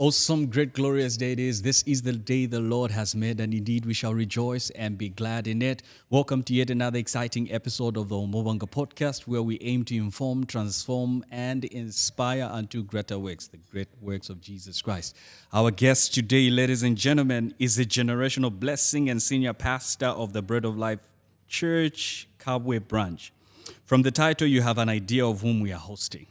Awesome, great, glorious day it is. This is the day the Lord has made, and indeed we shall rejoice and be glad in it. Welcome to yet another exciting episode of the Umubanga podcast, where we aim to inform, transform, and inspire unto greater works, the great works of Jesus Christ. Our guest today, ladies and gentlemen, is a generational blessing and senior pastor of the Bread of Life Church, Kaumbe branch. From the title, you have an idea of whom we are hosting.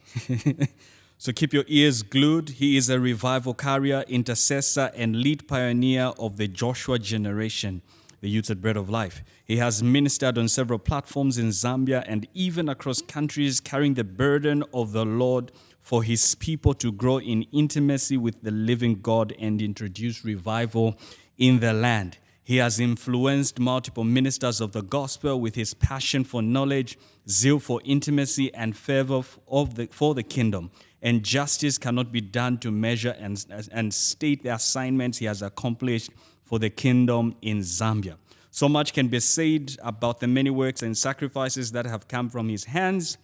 So keep your ears glued. He is a revival carrier, intercessor, and lead pioneer of the Joshua generation, the youth at Bread of Life. He has ministered on several platforms in Zambia and even across countries, carrying the burden of the Lord for his people to grow in intimacy with the living God and introduce revival in the land. He has influenced multiple ministers of the gospel with his passion for knowledge, zeal for intimacy, and fervor for the kingdom. And justice cannot be done to measure and state the assignments he has accomplished for the kingdom in Zambia. So much can be said about the many works and sacrifices that have come from his hands,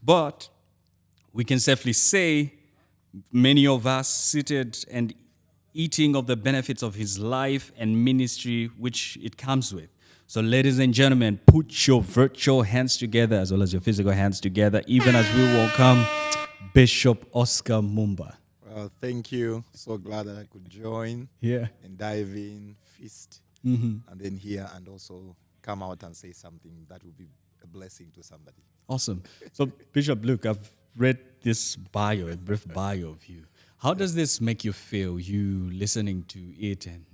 but we can safely say many of us seated and eating of the benefits of his life and ministry which it comes with. So ladies and gentlemen, put your virtual hands together as well as your physical hands together, even as we welcome Bishop Oscar Mumba. Well, thank you. So glad that I could join and dive in, feast, and then hear and also come out and say something that will be a blessing to somebody. Awesome. So Bishop, look, I've read this bio, a brief bio of you. How does this make you feel, you listening to it? And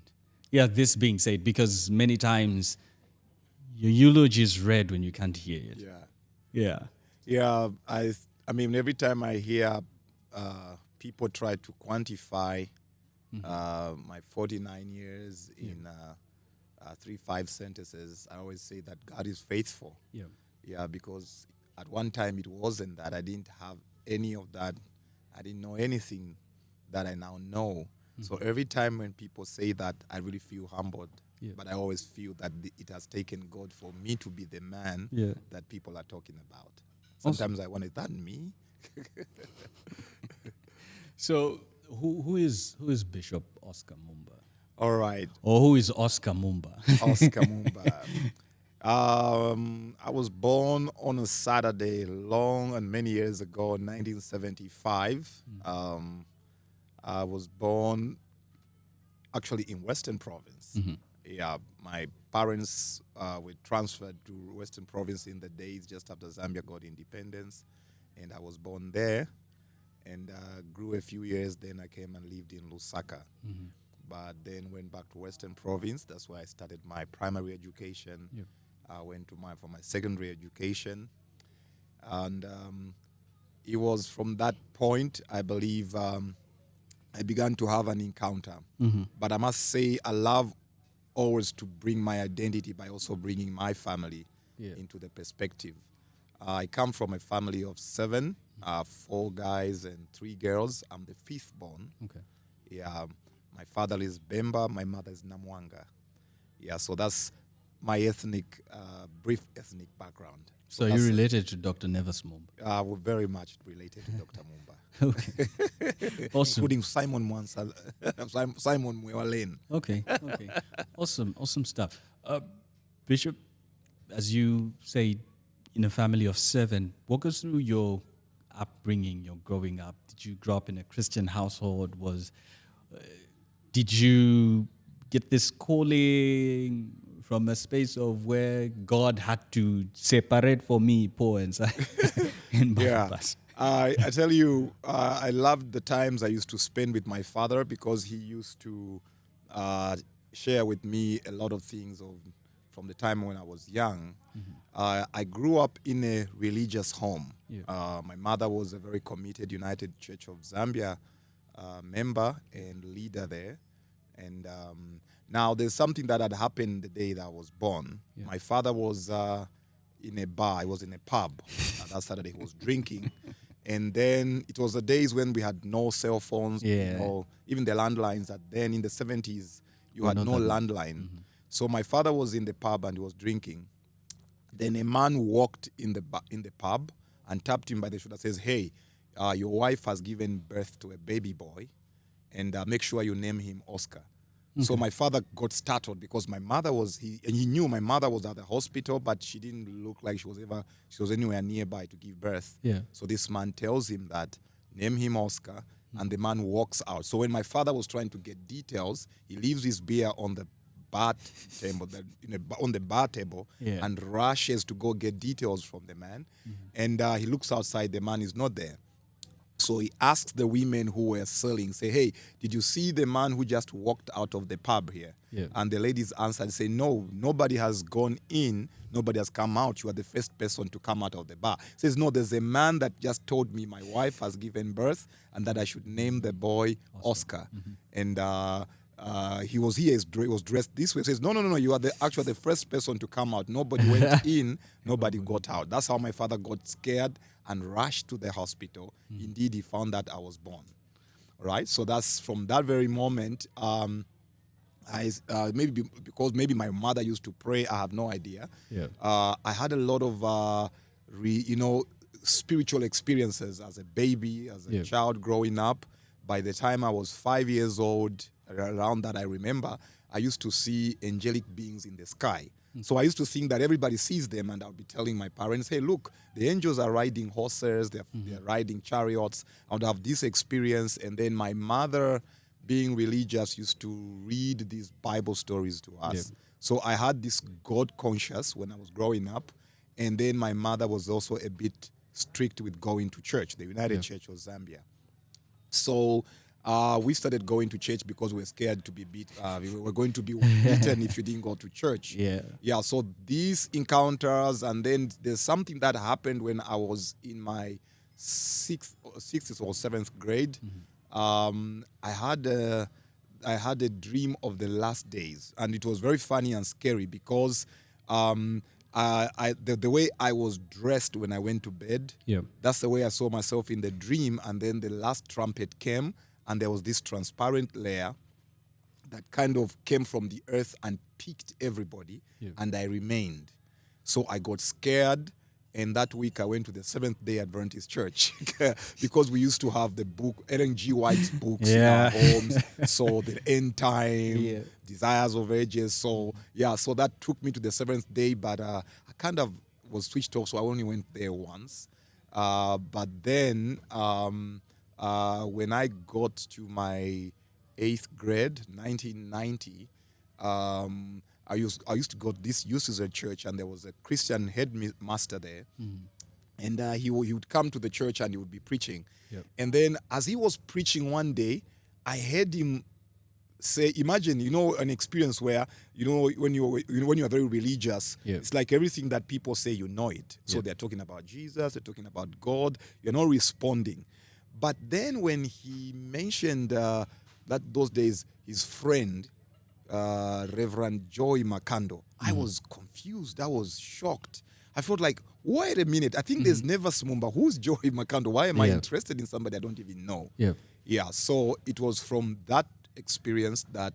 this being said, because many times your eulogy is read when you can't hear it. I mean, every time I hear people try to quantify my 49 years in 3-5 sentences, I always say that God is faithful. Because at one time it wasn't that. I didn't have any of that. I didn't know anything that I now know. So every time when people say that, I really feel humbled. But I always feel that it has taken God for me to be the man that people are talking about. Sometimes I wonder, is that me? So who is Bishop Oscar Mumba? All right. Or who is Oscar Mumba? Oscar Mumba. I was born on a Saturday long and many years ago, 1975. I was born actually in Western Province. My parents were transferred to Western Province in the days just after Zambia got independence, and I was born there and grew a few years. Then I came and lived in Lusaka, but then went back to Western Province. That's where I started my primary education. I went to for my secondary education, and it was from that point, I believe, I began to have an encounter. But I must say, I love always to bring my identity by also bringing my family into the perspective. I come from a family of 7, 4 guys and 3 girls. I'm the 5th born. My father is Bemba, my mother is Namwanga. So that's my brief ethnic background. So you're related to Dr. Nevis Mumba? We're very much related to Dr. Mumba. Okay. Awesome. Including Simon Mwewalen. Okay. Awesome stuff. Bishop, as you say, in a family of 7, walk us through your upbringing, your growing up. Did you grow up in a Christian household? Did you get this calling from a space of where God had to separate for me, Paul and Barnabas? I tell you, I loved the times I used to spend with my father because he used to share with me a lot of things from the time when I was young. I grew up in a religious home. My mother was a very committed United Church of Zambia member and leader there. And now there's something that had happened the day that I was born. My father was in a bar. He was in a pub. That Saturday he was drinking. And then it was the days when we had no cell phones, even the landlines. That then in the 70s, you had no landline. So my father was in the pub and he was drinking. Then a man walked in the pub and tapped him by the shoulder and says, "Hey, your wife has given birth to a baby boy, and make sure you name him Oscar. So my father got startled because my mother he knew my mother was at the hospital, but she didn't look like she was anywhere nearby to give birth. Yeah. So this man tells him that, name him Oscar, and the man walks out. So when my father was trying to get details, he leaves his beer on the bar table, on the bar table, Yeah. and rushes to go get details from the man. And he looks outside, the man is not there. So he asks the women who were selling, say, hey, did you see the man who just walked out of the pub here? Yeah. And the ladies answered, say, no, nobody has gone in, nobody has come out. You are the first person to come out of the bar. He says, no, there's a man that just told me my wife has given birth and that I should name the boy Oscar. And he was dressed this way. He says, no, you are actually the first person to come out. Nobody went in, nobody got out. That's how my father got scared and rushed to the hospital. Indeed, he found that I was born. All right, so that's from that very moment. Maybe my mother used to pray. I have no idea. Yeah. I had a lot of spiritual experiences as a baby, as a child growing up. By the time I was 5 years old, around that I remember, I used to see angelic beings in the sky. So I used to think that everybody sees them, and I'll be telling my parents, hey, look, the angels are riding horses, they're riding chariots. I would have this experience. And then my mother, being religious, used to read these Bible stories to us. So I had this God conscious when I was growing up. And then my mother was also a bit strict with going to church, the United Church of Zambia. So we started going to church because we were scared to be beat. We were going to be beaten if you didn't go to church. Yeah. So these encounters, and then there's something that happened when I was in my sixth or seventh grade. I had a dream of the last days, and it was very funny and scary because the way I was dressed when I went to bed, that's the way I saw myself in the dream. And then the last trumpet came, and there was this transparent layer that kind of came from the earth and picked everybody, and I remained. So I got scared, and that week I went to the Seventh-day Adventist Church because we used to have the book, Ellen G. White's books in our homes. So the end time, desires of ages. So so that took me to the seventh day, but I kind of was switched off, so I only went there once. But then when I got to my 8th grade, 1990, I used to go to this youth as a church, and there was a Christian headmaster there. And he would come to the church and he would be preaching. And then as he was preaching one day, I heard him say, imagine, an experience where, when you're very religious, it's like everything that people say, it. So they're talking about Jesus, they're talking about God, you're not responding. But then when he mentioned that those days, his friend, Reverend Joy Makando, I was confused. I was shocked. I felt like, wait a minute, I think there's never Mumba. Who's Joy Makando? Why am I interested in somebody I don't even know? So it was from that experience that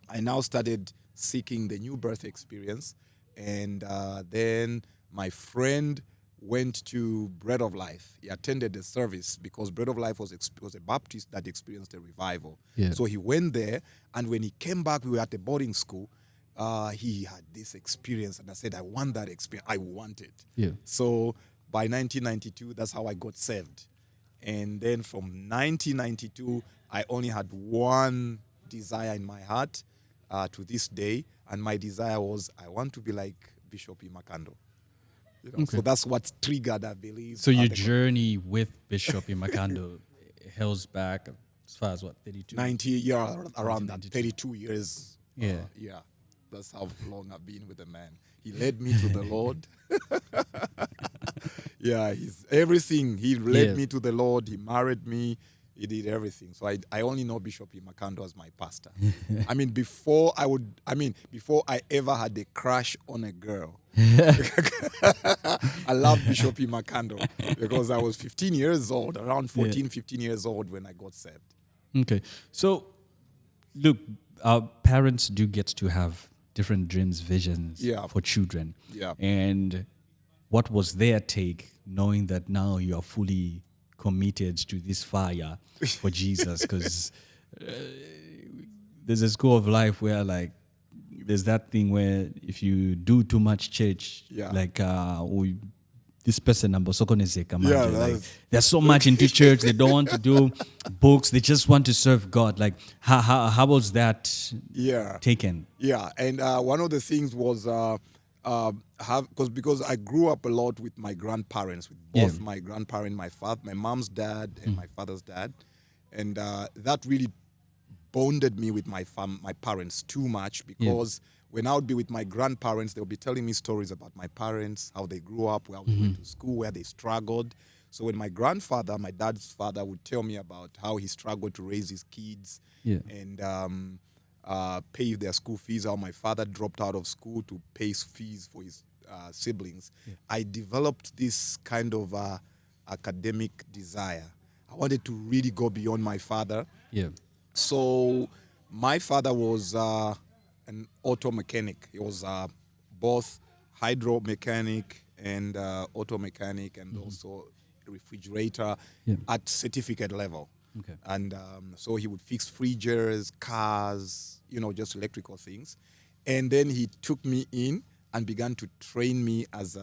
I now started seeking the new birth experience. And then my friend went to Bread of Life. He attended the service because Bread of Life was a Baptist that experienced a revival. So he went there, and when he came back, we were at a boarding school. He had this experience, and I said, I want that experience. I want it. So by 1992, that's how I got saved. And then from 1992, I only had one desire in my heart to this day, and my desire was, I want to be like Bishop Imakando. So that's what triggered, I believe. So your journey with Bishop Imakando held back as far as what, 32? 90, around that, 32 years. Yeah. That's how long I've been with the man. He led me to the Lord. He's everything. He led me to the Lord. He married me. He did everything. So I only know Bishop Imakando as my pastor. Before I ever had a crush on a girl, I loved Bishop Imakando because I was 15 years old, around 14, 15 years old when I got saved. Okay. So, look, our parents do get to have different dreams, visions for children. And what was their take, knowing that now you are fully committed to this fire for Jesus? Because there's a school of life where like there's that thing where if you do too much church, Yeah. like this person number Yeah, like they're so much into church, they don't want to do books, they just want to serve God. Like how was that Yeah. taken? Yeah, and one of the things was because I grew up a lot with my grandparents, with both Yeah. my grandparent, my mom's dad, and my father's dad, and that really bonded me with my parents too much, because when I would be with my grandparents, they'll be telling me stories about my parents, how they grew up, how they went to school, where they struggled. So when my grandfather, my dad's father, would tell me about how he struggled to raise his kids and pay their school fees, how my father dropped out of school to pay fees for his siblings, I developed this kind of academic desire. I wanted to really go beyond my father. Yeah. So my father was an auto mechanic. He was both hydro mechanic and auto mechanic, and also refrigerator at certificate level. Okay. And so he would fix fridges, cars, just electrical things. And then he took me in and began to train me as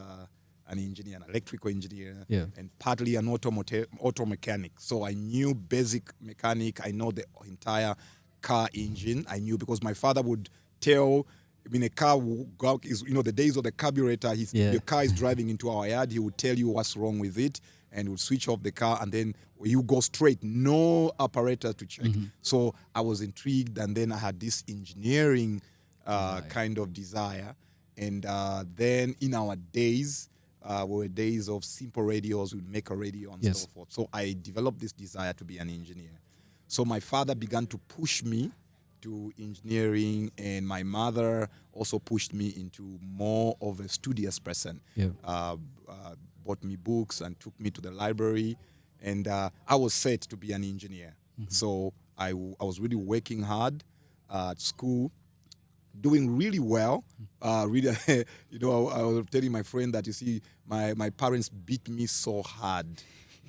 an engineer, an electrical engineer, and partly an auto mechanic. So I knew basic mechanic. I know the entire car engine. I knew because my father would tell, a car, the days of the carburetor, the car is driving into our yard, he would tell you what's wrong with it, and would switch off the car, and then you go straight, no apparatus to check. So I was intrigued, and then I had this engineering kind of desire. And then in our days, were days of simple radios, we'd make a radio and so forth. So I developed this desire to be an engineer. So my father began to push me to engineering, and my mother also pushed me into more of a studious person. Bought me books and took me to the library, and I was set to be an engineer. So I was really working hard at school, doing really well. Really, I was telling my friend that, you see, my parents beat me so hard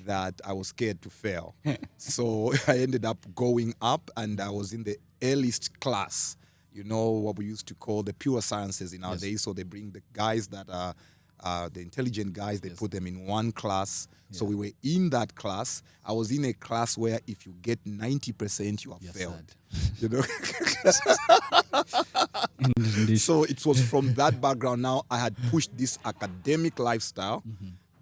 that I was scared to fail. So I ended up going up, and I was in the earliest class, what we used to call the pure sciences in our days. So they bring the guys that are the intelligent guys, they put them in one class. So we were in that class. I was in a class where if you get 90%, you have failed. So it was from that background. Now I had pushed this academic lifestyle.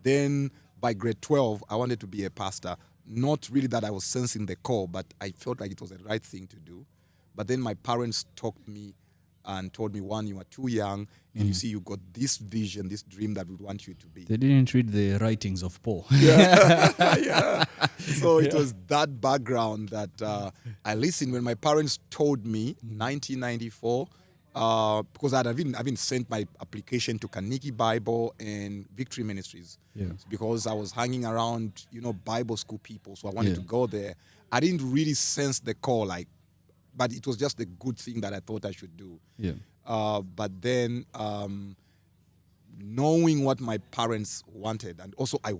Then by grade 12, I wanted to be a pastor. Not really that I was sensing the call, but I felt like it was the right thing to do. But then my parents talked me and told me, one, you are too young, and you see, you got this vision, this dream that we want you to be. They didn't read the writings of Paul. So it was that background that I listened when my parents told me, 1994, because I've been sent my application to Carnegie Bible and Victory Ministries, because I was hanging around, Bible school people, so I wanted to go there. I didn't really sense the call, but it was just a good thing that I thought I should do. But then knowing what my parents wanted, and also I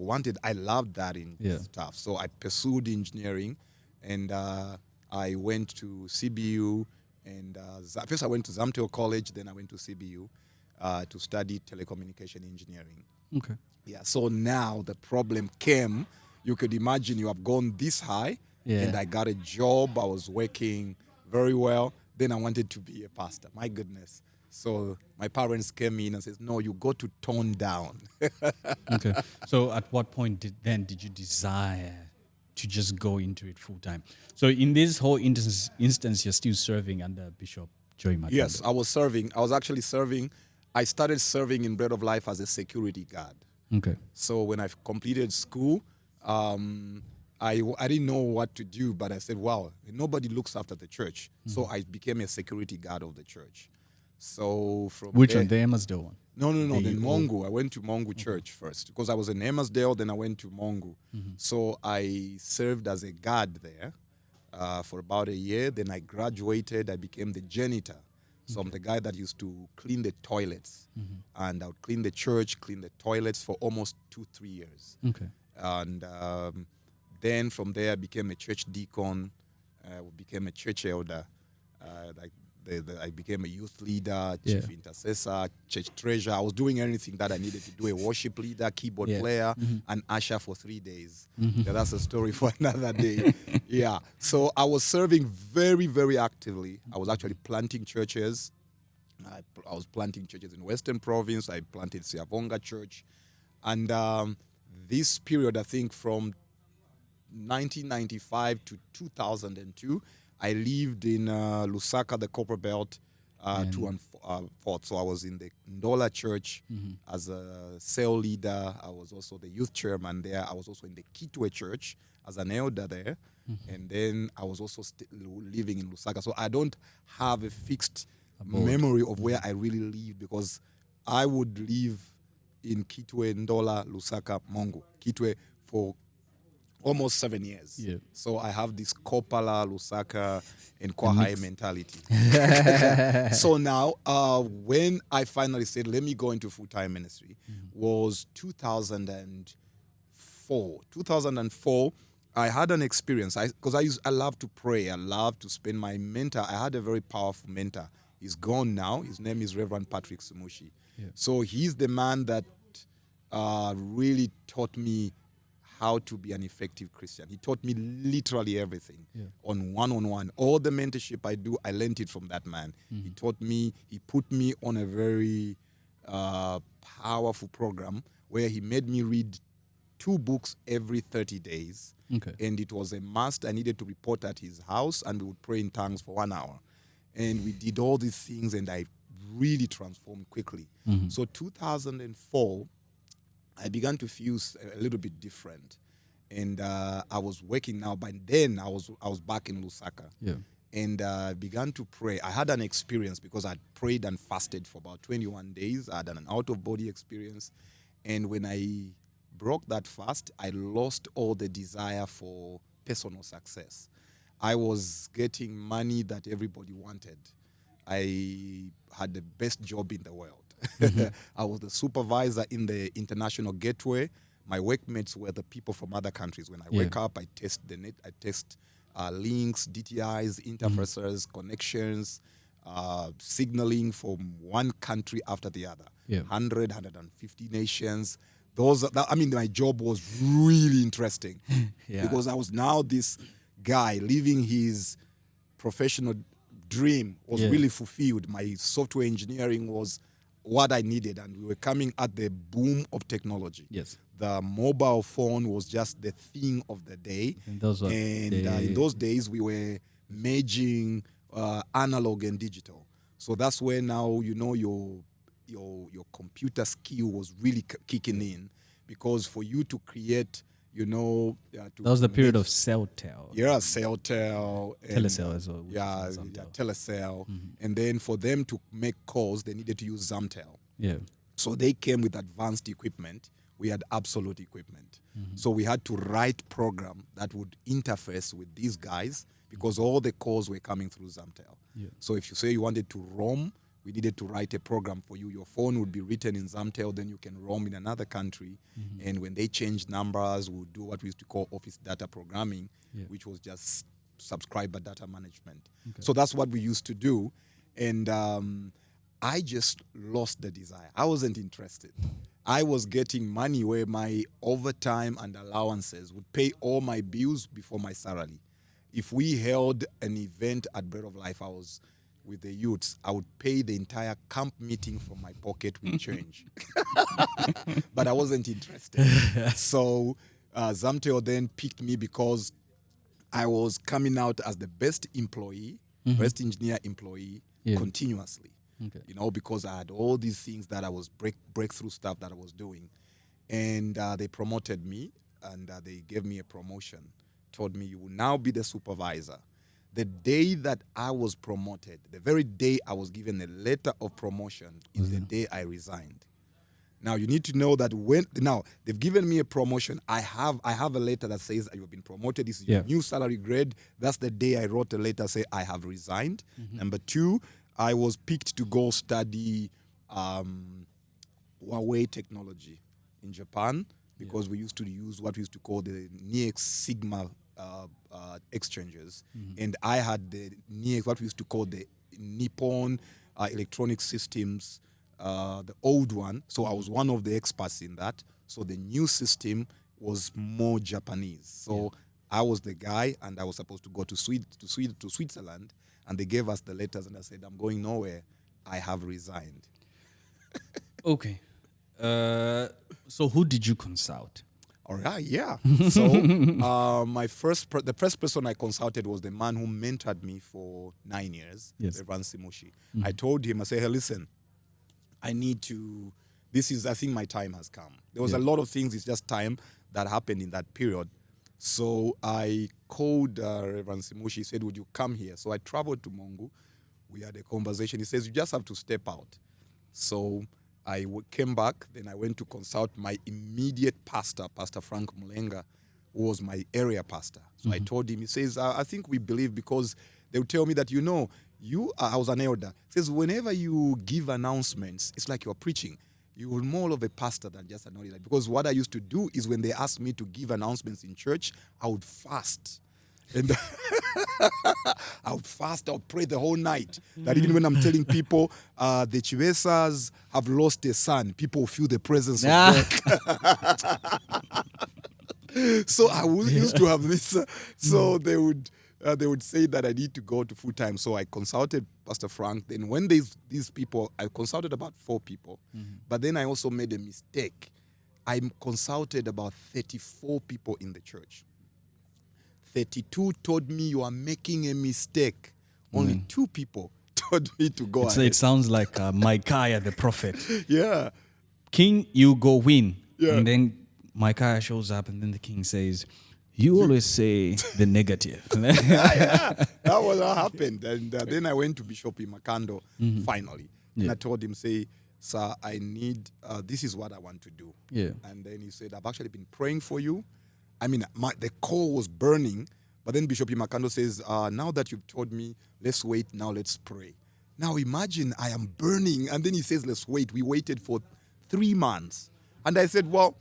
loved that in stuff. So I pursued engineering, and I went to CBU, and first I went to Zamtel College, then I went to CBU to study telecommunication engineering. Okay. Yeah. So now the problem came. You could imagine, you have gone this high, and I got a job. I was working very well. Then I wanted to be a pastor. My goodness. So my parents came in and said, no, you got to tone down. Okay. So at what point did you desire to just go into it full time? So in this whole instance, you're still serving under Bishop Joey Makondo. Yes, I was serving. I was actually serving. I started serving in Bread of Life as a security guard. Okay. So when I completed school, I didn't know what to do, but I said, wow, nobody looks after the church. So I became a security guard of the church. So from Which there, one? The Emmausdale one? No, then Mongu. I went to Mongu Church first, because I was in Emmausdale, then I went to Mongu. So I served as a guard there for about a year. Then I graduated. I became the janitor. So I'm the guy that used to clean the toilets. And I would clean the church, clean the toilets for almost 2-3 years. Okay. And then from there I became a church deacon. became a church elder. Like I became a youth leader, chief intercessor, church treasurer. I was doing anything that I needed to do. A worship leader, keyboard player, and usher for 3 days. Yeah, that's a story for another day. Yeah. So I was serving very, very actively. I was actually planting churches. I was planting churches in Western Province. I planted Siavonga Church. And this period, I think from 1995 to 2002, I lived in Lusaka, the Copper Belt, to and forth. So I was in the Ndola Church as a cell leader. I was also the youth chairman there. I was also in the Kitwe Church as an elder there. And then I was also living in Lusaka. So I don't have a fixed memory of where I really lived, because I would live in Kitwe, Ndola, Lusaka, Mongo. Kitwe for almost 7 years. Yeah. So I have this Kopala, Lusaka, and Kwahai mentality. So now, when I finally said, let me go into full-time ministry, was 2004. 2004, I had an experience. Because I love to pray. I love to spend my mentor. I had a very powerful mentor. He's gone now. His name is Reverend Patrick Sumushi. Yeah. So he's the man that really taught me how to be an effective Christian. He taught me literally everything on one-on-one. All the mentorship I do, I learned it from that man. He taught me, he put me on a very powerful program where he made me read 2 books every 30 days. Okay. And it was a must. I needed to report at his house, and we would pray in tongues for 1 hour. And we did all these things, and I really transformed quickly. So 2004, I began to feel a little bit different. And I was working now. By then, I was back in Lusaka. Yeah. And began to pray. I had an experience because I prayed and fasted for about 21 days. I had an out-of-body experience. And when I broke that fast, I lost all the desire for personal success. I was getting money that everybody wanted. I had the best job in the world. I was the supervisor in the international gateway. My workmates were the people from other countries. When I wake up, I test the net. I test links, DTIs, interfaces, connections, signaling from one country after the other. 100, 150 nations. My job was really interesting because I was now this guy living his professional dream was really fulfilled. My software engineering was what I needed, and we were coming at the boom of technology. Yes, the mobile phone was just the thing of the day, in those days we were merging analog and digital. So that's where now your computer skill was really kicking in, because for you to create. That was the period of Celtel. Yeah, Celtel. Telecell as well. Telecell. And then for them to make calls, they needed to use Zamtel. Yeah. So they came with advanced equipment. We had absolute equipment. So we had to write program that would interface with these guys, because all the calls were coming through Zamtel. Yeah. So if you say you wanted to roam, we needed to write a program for you. Your phone would be written in Zamtel, then you can roam in another country. And when they changed numbers, we'll do what we used to call office data programming, which was just subscriber data management. Okay. So that's what we used to do. And I just lost the desire. I wasn't interested. I was getting money where my overtime and allowances would pay all my bills before my salary. If we held an event at Bread of Life, I was with the youths, I would pay the entire camp meeting from my pocket with change. But I wasn't interested. So Zamtel then picked me because I was coming out as the best employee, best engineer employee continuously. Okay. Because I had all these things that I was breakthrough stuff that I was doing. And they promoted me, and they gave me a promotion, told me you will now be the supervisor. The day that I was promoted, the very day I was given a letter of promotion is the day I resigned. Now, you need to know that now they've given me a promotion. I have a letter that says you've been promoted. This is your new salary grade. That's the day I wrote a letter say I have resigned. Number 2, I was picked to go study Huawei technology in Japan, because we used to use what we used to call the Near Sigma exchanges, and I had what we used to call the Nippon electronic systems, the old one. So I was one of the experts in that. So the new system was more Japanese. So I was the guy, and I was supposed to go to Switzerland, and they gave us the letters, and I said, I'm going nowhere. I have resigned. Okay. So who did you consult? All right, yeah. So the first person I consulted was the man who mentored me for 9 years, Reverend Simushi. I told him, I said, hey, listen, I think my time has come. There was a lot of things, it's just time that happened in that period. So I called Reverend Simushi. He said, would you come here? So I traveled to Mungu. We had a conversation. He says, you just have to step out. So I came back, then I went to consult my immediate pastor, Pastor Frank Mulenga, who was my area pastor. So I told him, he says, I think we believe, because they would tell me that, I was an elder. He says, whenever you give announcements, it's like you're preaching. You're more of a pastor than just an elder. Because what I used to do is when they asked me to give announcements in church, I would fast. And I would pray the whole night. That even when I'm telling people the Chivesas have lost a son, people feel the presence of God. So I used to have this. So they would say that I need to go to full time. So I consulted Pastor Frank. Then when these people, I consulted about 4 people. But then I also made a mistake. I consulted about 34 people in the church. 32 told me you are making a mistake. Only 2 people told me to go ahead. It sounds like Micaiah the prophet. Yeah. King, you go win. Yeah. And then Micaiah shows up, and then the king says, you always say the negative. Yeah, that was what happened. And then I went to Bishop Imakando finally. And I told him, say, sir, I need, this is what I want to do. Yeah. And then he said, I've actually been praying for you. I mean, the coal was burning, but then Bishop Imakando says, now that you've told me, let's wait, now let's pray. Now imagine I am burning, and then he says, let's wait. We waited for 3 months. And I said, well,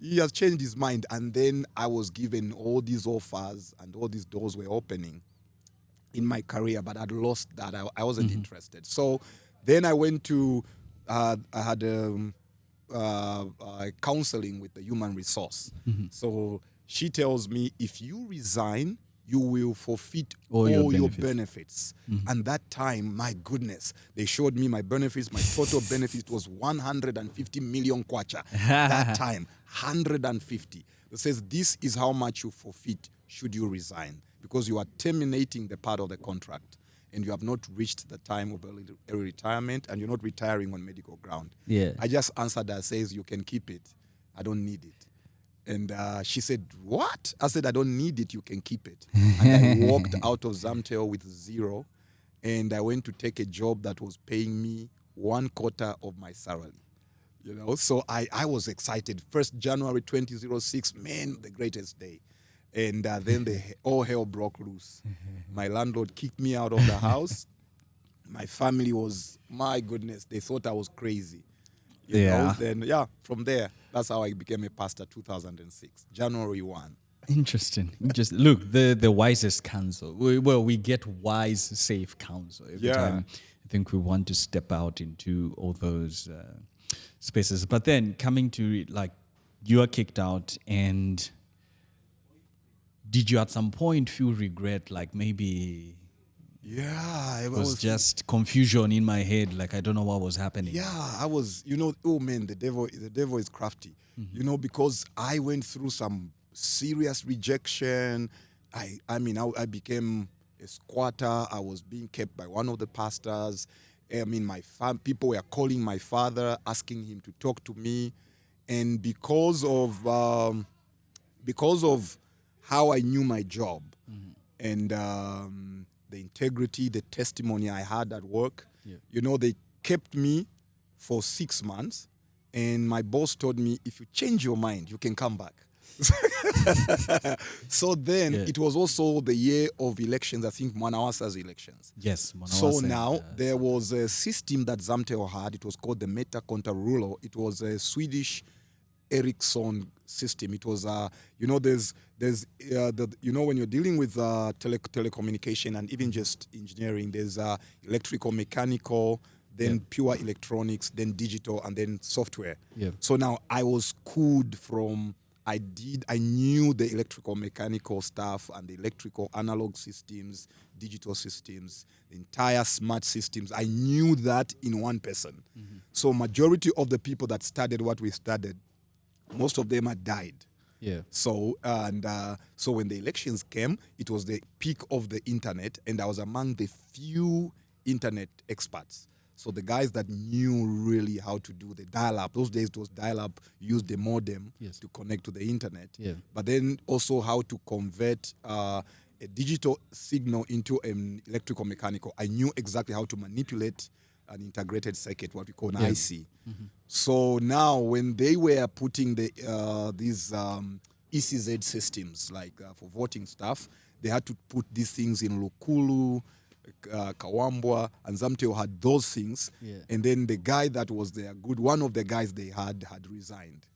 he has changed his mind. And then I was given all these offers, and all these doors were opening in my career, but I'd lost that. I wasn't interested. So then I went to, I had counseling with the human resource. So she tells me, if you resign, you will forfeit all your benefits. And that time, my goodness, they showed me my benefits. My total benefit was 150 million kwacha. That time, 150. It says, this is how much you forfeit should you resign, because you are terminating the part of the contract, and you have not reached the time of early retirement, and you're not retiring on medical ground. Yeah. I just answered her, says, you can keep it. I don't need it. And she said, what? I said, I don't need it. You can keep it. And I walked out of Zamtel with 0. And I went to take a job that was paying me 1/4 of my salary. So I was excited. 1st January 2006, man, the greatest day. And then all hell broke loose. My landlord kicked me out of the house. My family was, my goodness, they thought I was crazy. Then, from there, that's how I became a pastor, 2006, January 1. Interesting. Look, the wisest counsel. We get wise, safe counsel every time. I think we want to step out into all those spaces. But then coming to, like, you are kicked out, and did you at some point feel regret, like maybe... Yeah, it was just confusion in my head, like I don't know what was happening. Yeah, I was, oh man, the devil is crafty, because I went through some serious rejection. I became a squatter. I was being kept by one of the pastors. I mean, people were calling my father, asking him to talk to me, and because of how I knew my job, and the integrity, the testimony I had at work. They kept me for 6 months, and my boss told me, if you change your mind, you can come back. So then it was also the year of elections, I think Mwanawasa's elections. Yes, So now there was a system that Zamtel had. It was called the Meta Contra Rulo. It was a Swedish Ericsson system. It was, when you're dealing with telecommunication and even just engineering, there's electrical, mechanical, then pure electronics, then digital, and then software. Yeah. So now I was schooled I knew the electrical mechanical stuff and the electrical analog systems, digital systems, the entire smart systems. I knew that in one person. So majority of the people that studied what we studied, most of them had died. Yeah. So when the elections came, it was the peak of the internet, and I was among the few internet experts. So the guys that knew really how to do the dial-up, those days it was dial-up, used the modem to connect to the internet. Yeah. But then also how to convert a digital signal into an electrical mechanical. I knew exactly how to manipulate an integrated circuit, what we call an IC. So now when they were putting these ECZ systems, like for voting stuff, they had to put these things in Lukulu, Kaumbe, and Zamteo had those things. Yeah. And then the guy that was there, one of the guys they had resigned.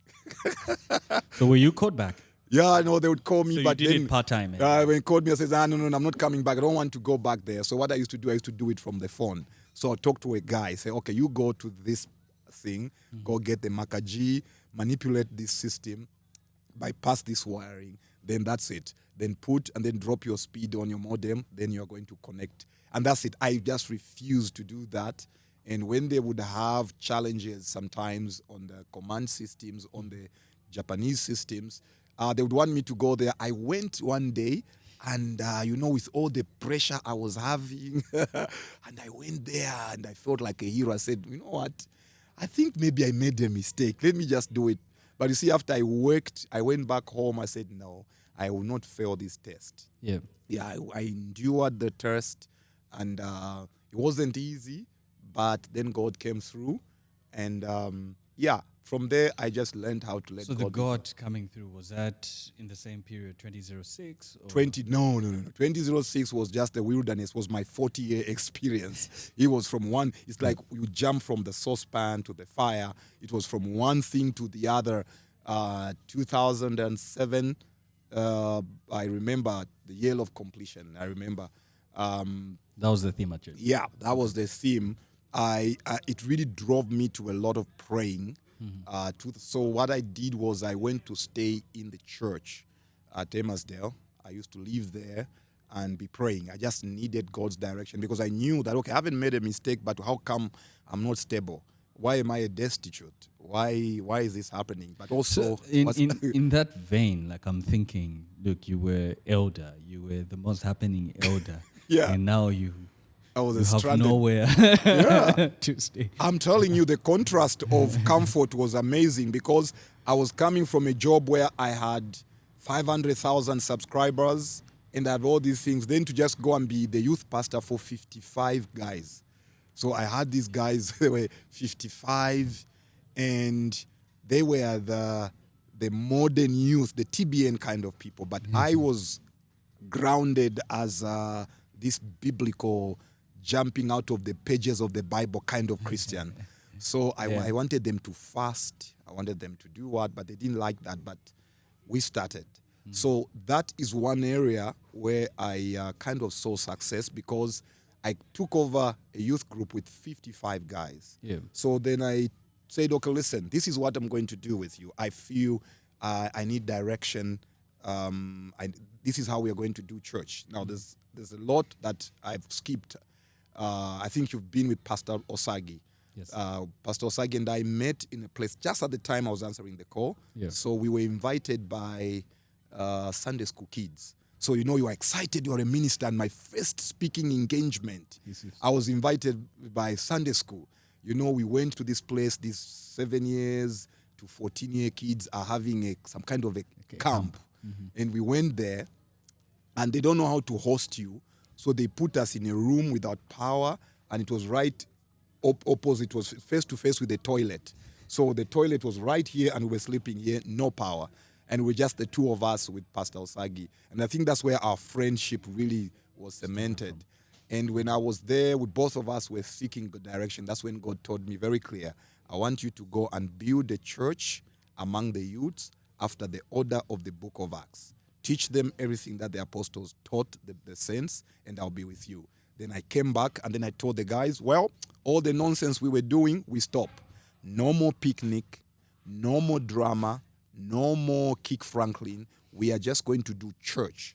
So were you called back? Yeah, I know they would call me, So but you did then it part-time. when he called me, I said, no, I'm not coming back. I don't want to go back there. So what I used to do it from the phone. So I talk to a guy, say, okay, you go to this thing, go get the Makaji, manipulate this system, bypass this wiring, then that's it. Then put and then drop your speed on your modem, then you're going to connect. And that's it. I just refused to do that. And when they would have challenges sometimes on the command systems, on the Japanese systems, they would want me to go there. I went one day, and with all the pressure I was having, and I went there and I felt like a hero. I said, you know what? I think maybe I made a mistake. Let me just do it. But you see, after I worked, I went back home. I said, no, I will not fail this test. Yeah. Yeah, I endured the test, and it wasn't easy, but then God came through, and from there I just learned how to let So God. the God coming through, was that in the same period, 2006? Or? 2006 was just the wilderness, was my 40-year experience. It was from one, it's like you jump from the saucepan to the fire. It was from one thing to the other. 2007, I remember the year of completion. I remember. That was the theme at church. Yeah, that was the theme. It really drove me to a lot of praying. So what I did was I went to stay in the church at Emersdale. I used to live there and be praying. I just needed God's direction because I knew that, okay, I haven't made a mistake, but how come I'm not stable? Why am I destitute? Why is this happening? But also... So in that vein, like I'm thinking, look, you were elder. You were the most happening elder. Yeah. And now you was have stranded. nowhere Yeah. to stay. I'm telling you, the contrast of comfort was amazing because I was coming from a job where I had 500,000 subscribers and I had all these things. Then to just go and be the youth pastor for 55 guys. So I had these guys, they were 55, and they were the modern youth, the TBN kind of people. But I was grounded as this biblical, jumping out of the pages of the Bible kind of Christian. So I wanted them to fast. I wanted them to do what, but they didn't like that. But we started. So that is one area where I kind of saw success because I took over a youth group with 55 guys. Yeah. So then I said, okay, listen, this is what I'm going to do with you. I feel I need direction. This is how we are going to do church. Now, there's a lot that I've skipped. I think you've been with Pastor Osagi. Yes. Pastor Osagi and I met in a place just at the time I was answering the call. Yeah. So we were invited by Sunday school kids. So, you are excited, you're a minister, and my first speaking engagement, I was invited by Sunday school. We went to this place, these 7 years to 14-year kids are having some kind of a camp. And we went there, and they don't know how to host you. So they put us in a room without power, and it was right opposite, it was face to face with the toilet. So the toilet was right here, and we were sleeping here, no power. And we're just the two of us with Pastor Osagi. And I think that's where our friendship really was cemented. And when I was there, both of us were seeking the direction. That's when God told me very clear, I want you to go and build a church among the youths after the order of the book of Acts. Teach them everything that the apostles taught the saints, and I'll be with you. Then I came back, and then I told the guys, well, all the nonsense we were doing, we stop. No more picnic, no more drama, no more Kirk Franklin. We are just going to do church.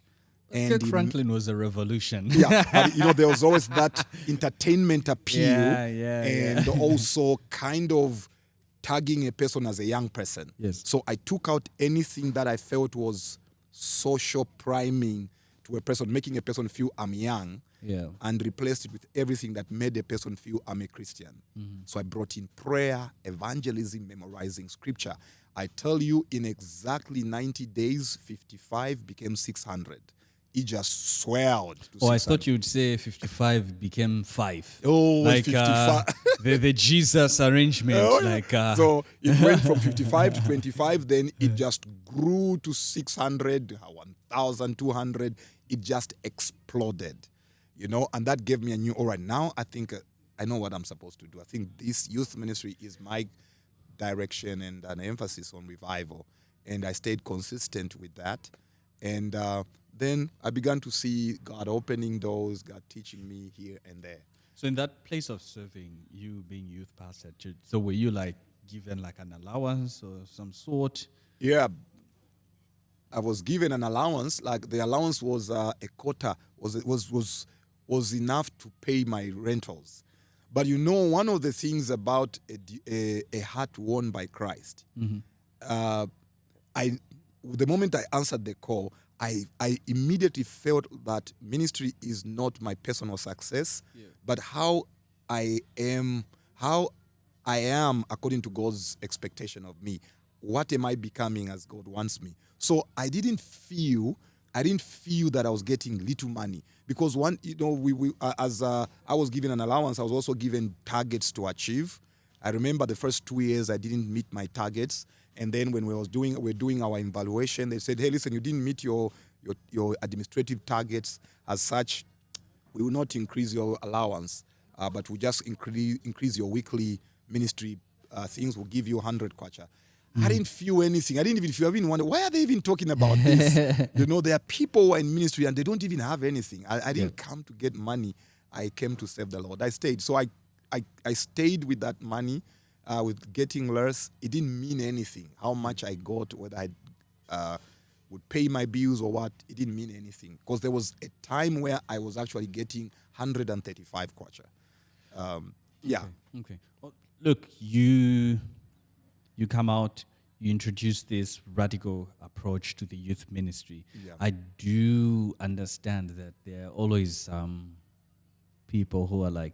And Kirk Franklin was a revolution. Yeah, but, there was always that entertainment appeal, and also kind of tagging a person as a young person. Yes. So I took out anything that I felt was social priming to a person, making a person feel I'm young, and replaced it with everything that made a person feel I'm a Christian. So I brought in prayer, evangelism, memorizing scripture. I tell you, in exactly 90 days, 55 became 600. It just swelled to 600. I thought you'd say 55 became 5. Oh, like 55. The Jesus arrangement. So it went from 55 to 25, then it just grew to 600, 1,200. It just exploded, and that gave me a new, all right, now I think I know what I'm supposed to do. I think this youth ministry is my direction and an emphasis on revival. And I stayed consistent with that. And then I began to see God opening doors, God teaching me here and there. So in that place of serving, you being youth pastor at church, so were you given an allowance or some sort? Yeah, I was given an allowance. The allowance was a quota, was enough to pay my rentals. But one of the things about a heart won by Christ, the moment I answered the call, I immediately felt that ministry is not my personal success, but how I am according to God's expectation of me. What am I becoming as God wants me? So I didn't feel that I was getting little money, because I was given an allowance, I was also given targets to achieve. I remember the first 2 years I didn't meet my targets. And then when we're doing our evaluation, they said, hey, listen, you didn't meet your administrative targets. As such, we will not increase your allowance, but we'll just increase your weekly ministry things. We'll give you 100 kwacha. I didn't feel anything. I didn't even feel. I didn't wonder, why are they even talking about this? There are people who are in ministry and they don't even have anything. I didn't come to get money. I came to serve the Lord. I stayed. So I stayed with that money. With getting less, it didn't mean anything. How much I got, whether I would pay my bills or what, it didn't mean anything. Because there was a time where I was actually getting 135 kwacha. Okay. Well, look, you come out, you introduce this radical approach to the youth ministry. Yeah. I do understand that there are always people who are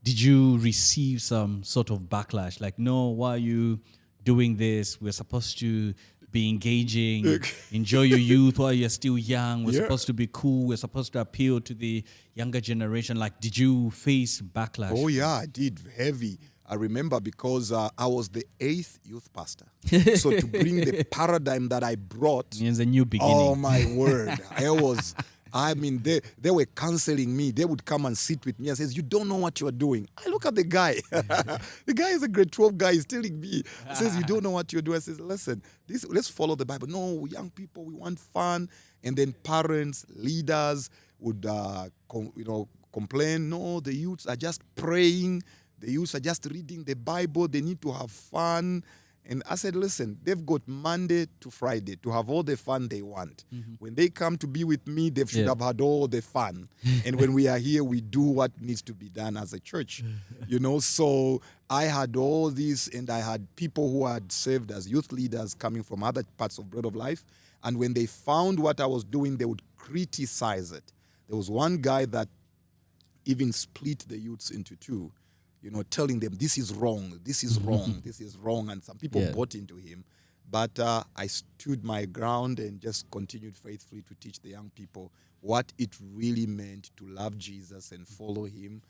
did you receive some sort of backlash? No, why are you doing this? We're supposed to be engaging, enjoy your youth while you're still young. We're supposed to be cool. We're supposed to appeal to the younger generation. Did you face backlash? Oh, yeah, I did. Heavy. I remember because I was the 8th youth pastor. So to bring the paradigm that I brought. It's a new beginning. Oh, my word. They were counseling me. They would come and sit with me and says, you don't know what you are doing. I look at the guy. The guy is a grade 12 guy. He's telling me, he says, you don't know what you're doing. I says, listen, let's follow the Bible. No, young people, we want fun. And then parents, leaders would complain. No, the youths are just praying. The youths are just reading the Bible. They need to have fun. And I said, listen, they've got Monday to Friday to have all the fun they want. Mm-hmm. When they come to be with me, they should have had all the fun. And when we are here, we do what needs to be done as a church. So I had all this, and I had people who had served as youth leaders coming from other parts of Bread of Life. And when they found what I was doing, they would criticize it. There was one guy that even split the youths into two. Telling them this is wrong, this is wrong, this is wrong. And some people bought into him. But I stood my ground and just continued faithfully to teach the young people what it really meant to love Jesus and follow him.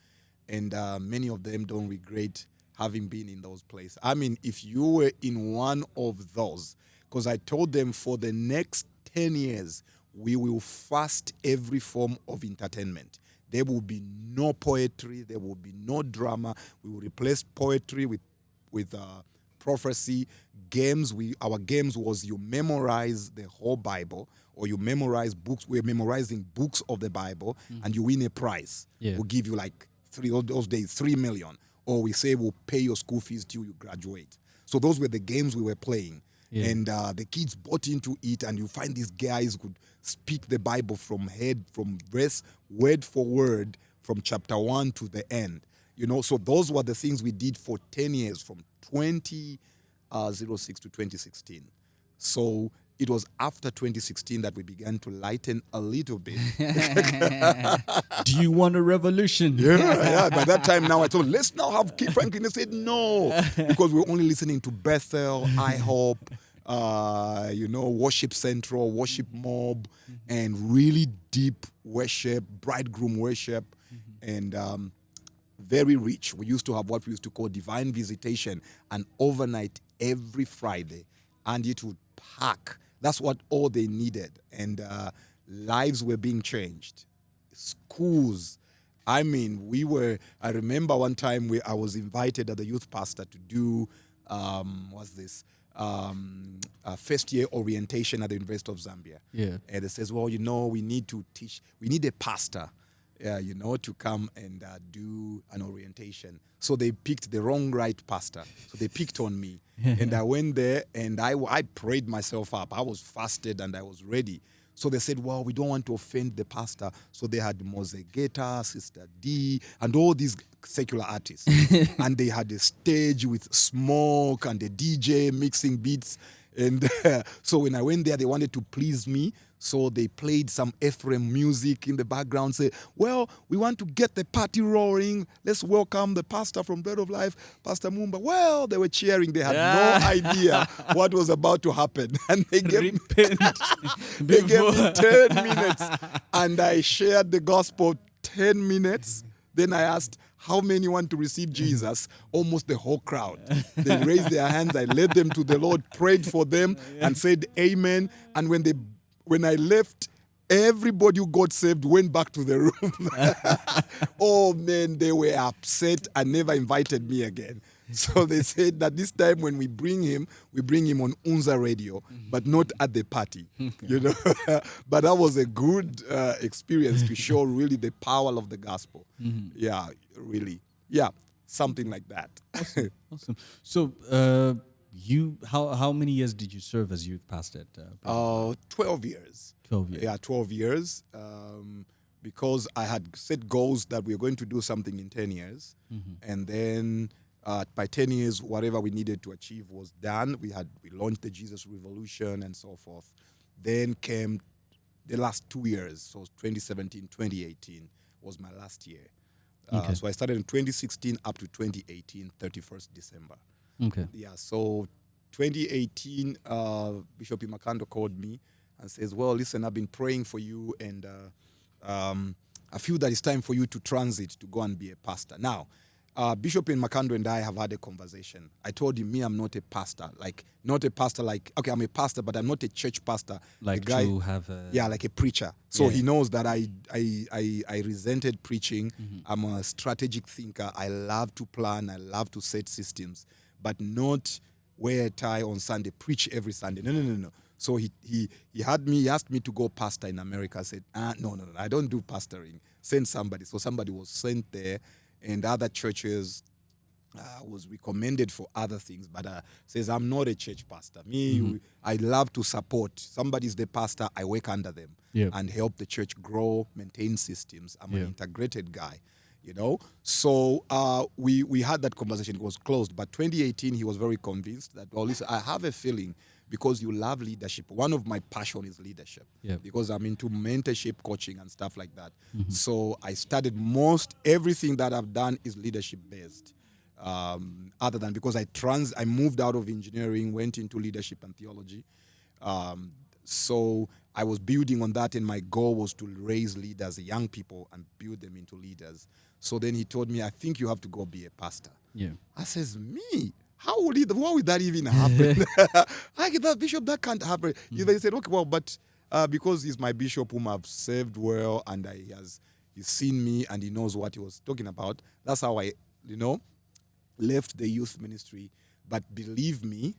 And many of them don't regret having been in those places. If you were in one of those, because I told them for the next 10 years, we will fast every form of entertainment. There will be no poetry. There will be no drama. We will replace poetry with prophecy, games. Our games was you memorize the whole Bible, or you memorize books. We're memorizing books of the Bible, and you win a prize. Yeah. We'll give you like those days 3 million, or we say we'll pay your school fees till you graduate. So those were the games we were playing. Yeah. And the kids bought into it, and you find these guys could speak the Bible from verse, word for word, from chapter 1 to the end. So those were the things we did for 10 years, from 2006 to 2016. So it was after 2016 that we began to lighten a little bit. Do you want a revolution? Yeah. By that time now, I told, let's now have Kid Franklin. They said no, because we were only listening to Bethel, I Hope, Worship Central, Worship Mob, and really deep worship, bridegroom worship, and very rich. We used to have what we used to call divine visitation, and overnight every Friday, and it would pack. That's what all they needed, and lives were being changed. Schools. I remember one time I was invited as the youth pastor to do, first year orientation at the University of Zambia. Yeah. And it says, well, we need to teach, we need a pastor, to come and do an orientation. So they picked the right pastor. So they picked on me. And I went there, and I prayed myself up. I was fasted, and I was ready. So they said, well, we don't want to offend the pastor. So they had Mozegeta, Sister D, and all these secular artists. And they had a stage with smoke and a DJ mixing beats. And so when I went there, they wanted to please me. So they played some Ephraim music in the background, say, well, we want to get the party roaring. Let's welcome the pastor from Bread of Life, Pastor Mumba. Well, they were cheering. They had no idea what was about to happen. And they gave me 10 minutes. And I shared the gospel 10 minutes. Then I asked, how many want to receive Jesus? Almost the whole crowd. They raised their hands. I led them to the Lord, prayed for them, and said amen. And when I left, everybody who got saved went back to the room. Oh, man, they were upset and never invited me again. So they said that this time when we bring him on Unza radio, but not at the party. But that was a good experience to show really the power of the gospel. Yeah, really. Yeah, something like that. Awesome. So how many years did you serve as youth pastor at 12 years. 12 years. Yeah, 12 years. Because I had set goals that we were going to do something in 10 years. And then by 10 years, whatever we needed to achieve was done. We launched the Jesus Revolution and so forth. Then came the last 2 years. So 2017, 2018 was my last year. So I started in 2016 up to 2018, 31st December. Okay. Yeah, so 2018, Bishop Imakando called me and says, well, listen, I've been praying for you, and I feel that it's time for you to transit to go and be a pastor. Now, Bishop Imakando and I have had a conversation. I told him, I'm not a pastor. Okay, I'm a pastor, but I'm not a church pastor. Like guy, to have a... Yeah, like a preacher. So he knows that I resented preaching. I'm a strategic thinker. I love to plan. I love to set systems, but not wear a tie on Sunday, preach every Sunday. No. So he asked me to go pastor in America. I said, no, I don't do pastoring. Send somebody. So somebody was sent there, and other churches was recommended for other things, but says, I'm not a church pastor. I love to support. Somebody's the pastor, I work under them and help the church grow, maintain systems. I'm an integrated guy. So we had that conversation. It was closed, but 2018 he was very convinced that, well, listen, I have a feeling, because you love leadership. One of my passion is leadership, because I'm into mentorship, coaching, and stuff like that. So I started everything that I've done is leadership based. Other than because I moved out of engineering, went into leadership and theology. So I was building on that, and my goal was to raise leaders, young people, and build them into leaders. So then he told me, I think you have to go be a pastor. Yeah. I says, me? How would that even happen? Bishop, that can't happen. They said, okay, well, but because he's my bishop whom I've served well, and he's seen me and he knows what he was talking about. That's how I, left the youth ministry But believe me,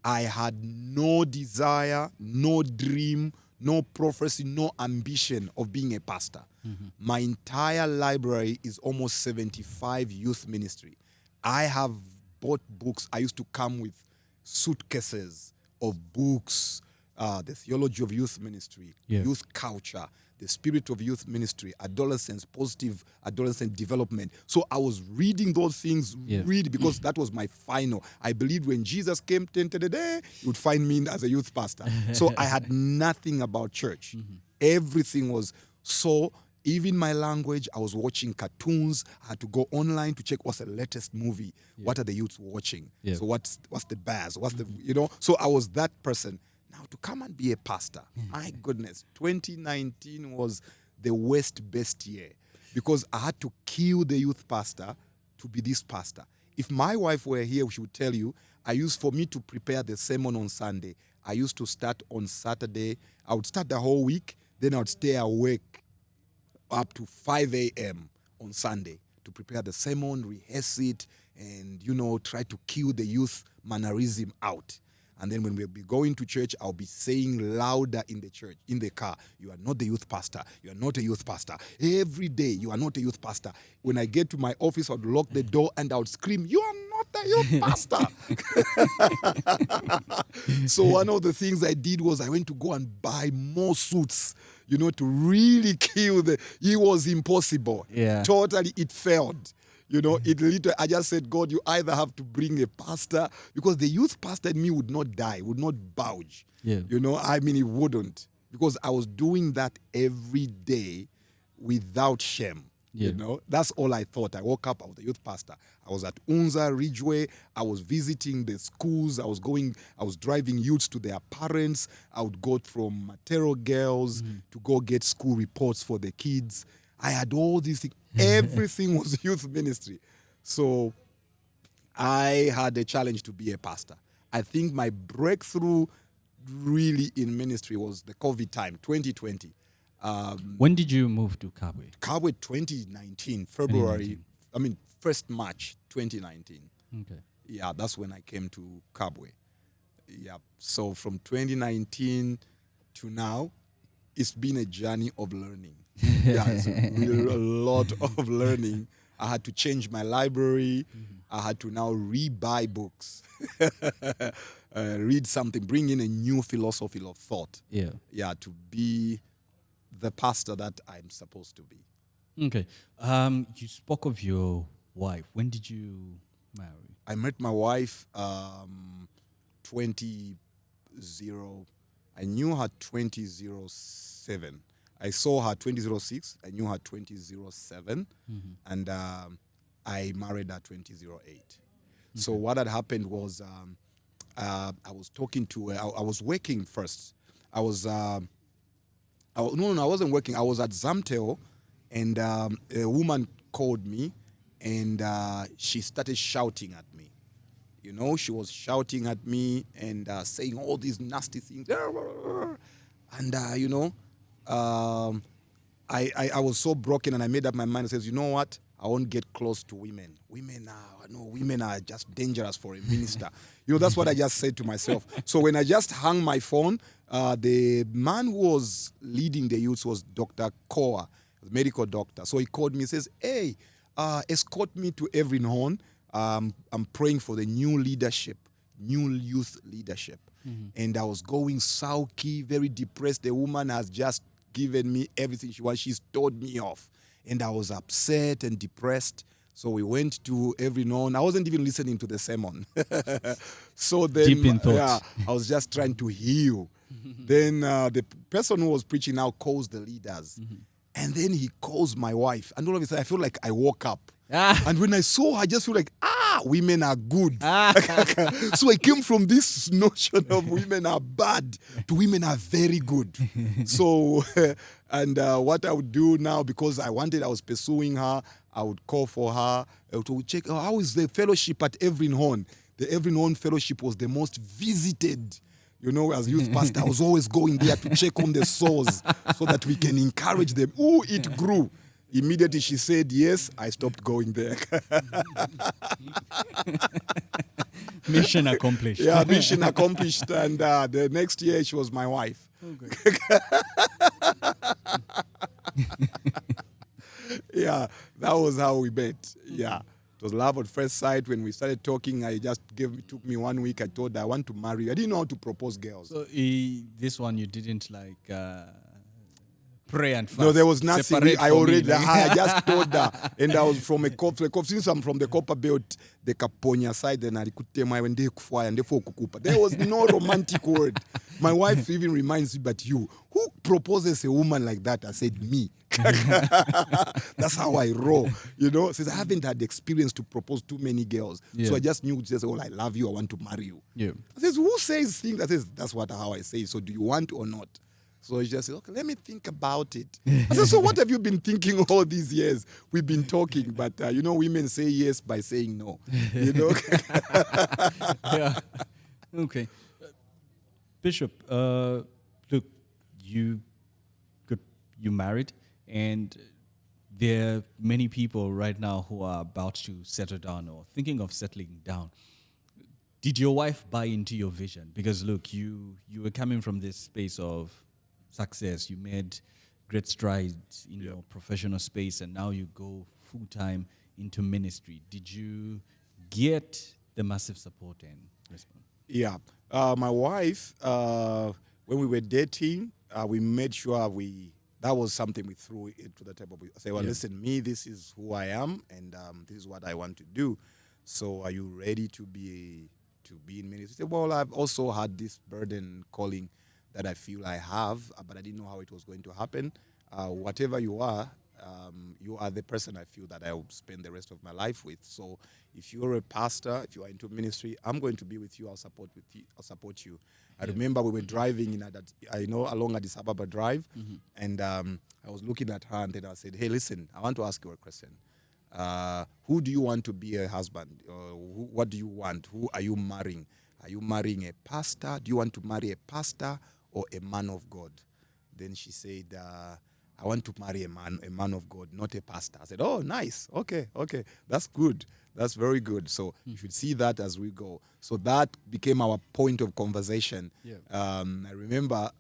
I had no desire, no dream, no prophecy, no ambition of being a pastor. My entire library is almost 75 youth ministry. I have bought books. I used to come with suitcases of books, the theology of youth ministry, youth culture, the spirit of youth ministry, adolescence, positive adolescent development. So I was reading those things, because that was my final. I believed when Jesus came, you would find me as a youth pastor. So I had nothing about church. Everything was so. Even my language, I was watching cartoons. I had to go online to check what's the latest movie. What are the youths watching? So what's the buzz? What's the, So I was that person. Now to come and be a pastor, my goodness, 2019 was the worst best year because I had to kill the youth pastor to be this pastor. If my wife were here, she would tell you, for me to prepare the sermon on Sunday, I used to start on Saturday. I would start the whole week, then I would stay awake up to 5 a.m. on Sunday to prepare the sermon, rehearse it, and, try to kill the youth mannerism out. And then when we'll be going to church, I'll be saying louder in the church, in the car, you are not the youth pastor. You are not a youth pastor. Every day, you are not a youth pastor. When I get to my office, I'd lock the door and I would scream, you are not a youth pastor. So one of the things I did was I went to go and buy more suits, to really kill it was impossible. Totally, it failed. I just said, God, you either have to bring a pastor, because the youth pastor in me would not die, would not budge. It wouldn't. Because I was doing that every day without shame. That's all I thought. I woke up, I was a youth pastor. I was at Unza, Ridgeway. I was visiting the schools. I was driving youths to their parents. I would go from Matero girls to go get school reports for the kids. I had all these things. Everything was youth ministry. So I had a challenge to be a pastor. I think my breakthrough really in ministry was the COVID time, 2020. When did you move to Kaumbe? Kaumbe 2019, February, 1st March 2019. Okay. Yeah, that's when I came to Kaumbe. Yeah, so from 2019 to now, it's been a journey of learning. It's really a lot of learning. I had to change my library. I had to now re-buy books, read something, bring in a new philosophy of thought. To be the pastor that I'm supposed to be. Okay. You spoke of your wife. When did you marry? I met my wife 2007. I knew her 2007. I saw her 2006. I knew her 2007. And I married her 2008. So what had happened was I was talking to her. I was working first. I wasn't working. I was at Zamtel, and a woman called me, and she started shouting at me. She was shouting at me and saying all these nasty things. And, I was so broken, and I made up my mind. I says, you know what? I won't get close to women. Women are just dangerous for a minister. That's what I just said to myself. So when I just hung my phone, the man who was leading the youth was Dr. Koa, the medical doctor. So he called me and says, hey, escort me to Evelyn Horn. I'm praying for the new leadership, new youth leadership. And I was going sulky, very depressed. The woman has just given me everything she wants. She's told me off. And I was upset and depressed. So we went to Evelyn Horn. I wasn't even listening to the sermon. So then, deep in thoughts. I was just trying to heal. Then the person who was preaching now calls the leaders. And then he calls my wife. And all of a sudden, I feel like I woke up. And when I saw her, I just feel like, women are good. So I came from this notion of women are bad to women are very good. So, and what I would do now, because I was pursuing her, I would call for her to check, how is the fellowship at Evelyn Horn? The Evelyn Horn fellowship was the most visited. As youth pastor, I was always going there to check on the souls so that we can encourage them. It grew. Immediately she said yes, I stopped going there. Mission accomplished. Yeah, mission accomplished. And the next year, she was my wife. Okay. Yeah, that was how we met. Yeah. It was love at first sight. When we started talking, it took me 1 week. I told her I want to marry you. I didn't know how to propose girls. So this one you didn't pray and fast. No, there was nothing. Separate I for already, me, like- I just told her, and I was from a copper. Since I'm from the copper belt, the Caponia side, then I could tell my when they fire and they kukupa. There was no romantic word. My wife even reminds me, but you, who proposes a woman like that? I said, me. That's how I roll, Since I haven't had the experience to propose too many girls, so I just knew, just I love you, I want to marry you. Yeah. I says, who says things? I says, that's how I say. So do you want or not? So he just said, okay, let me think about it. I said, so what have you been thinking all these years? We've been talking, but women say yes by saying no. Yeah. Okay. Bishop, look, you married, and there are many people right now who are about to settle down or thinking of settling down. Did your wife buy into your vision? Because look, you were coming from this space of success. You made great strides in your professional space, and now you go full-time into ministry. Did you get the massive support and response? Yeah. My wife, when we were dating, we made sure that was something we threw into the table. We said, well, listen, this is who I am, and this is what I want to do. So are you ready to be in ministry? She said, well, I've also had this burden calling that I feel I have, but I didn't know how it was going to happen. Whatever you are the person I feel that I will spend the rest of my life with. So if you're a pastor, if you are into ministry, I'm going to be with you. I'll support you. I remember we were driving along Addis Ababa Drive, and I was looking at her, and then I said, hey, listen, I want to ask you a question. Who do you want to be a husband? What do you want? Who are you marrying? Are you marrying a pastor? Do you want to marry a pastor or a man of God? Then she said, I want to marry a man of God, not a pastor. I said, oh, nice. Okay. That's good. That's very good. So you should see that as we go. So that became our point of conversation. Yeah. I remember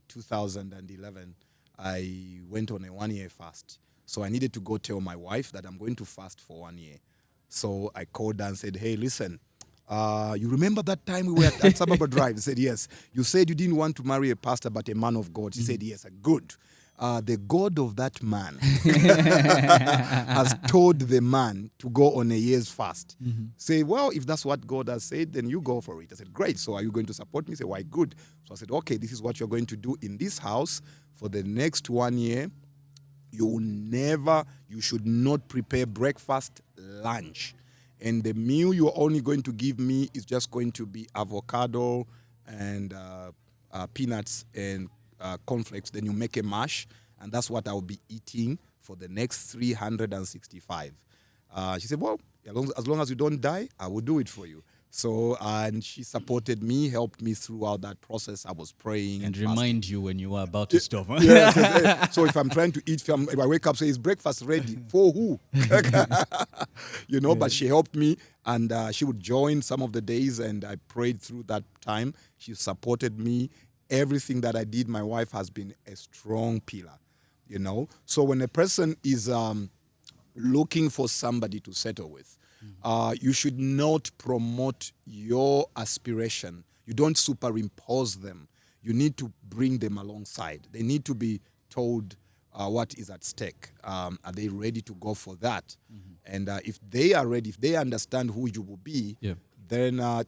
2011, I went on a 1-year fast. So I needed to go tell my wife that I'm going to fast for 1 year. So I called her and said, hey, listen, you remember that time we were at Sababa Drive? He said, yes. You said you didn't want to marry a pastor but a man of God. He said, yes. Good. The God of that man has told the man to go on a year's fast. Say, well, if that's what God has said, then you go for it. I said, great. So are you going to support me? Say, why, good. So I said, okay, this is what you're going to do in this house for the next 1 year. You should not prepare breakfast, lunch. And the meal you're only going to give me is just going to be avocado and peanuts and cornflakes. Then you make a mash, and that's what I'll be eating for the next 365. She said, well, as long as you don't die, I will do it for you. So, and she supported me, helped me throughout that process. I was praying. And remind you when you were about to stop. Huh? Yes. So if I'm trying to eat, if I wake up, say, is breakfast ready? For who? But she helped me, and she would join some of the days, and I prayed through that time. She supported me. Everything that I did, my wife has been a strong pillar, So when a person is looking for somebody to settle with, you should not promote your aspiration. You don't superimpose them. You need to bring them alongside. They need to be told what is at stake. Are they ready to go for that? And if they are ready, if they understand who you will be, then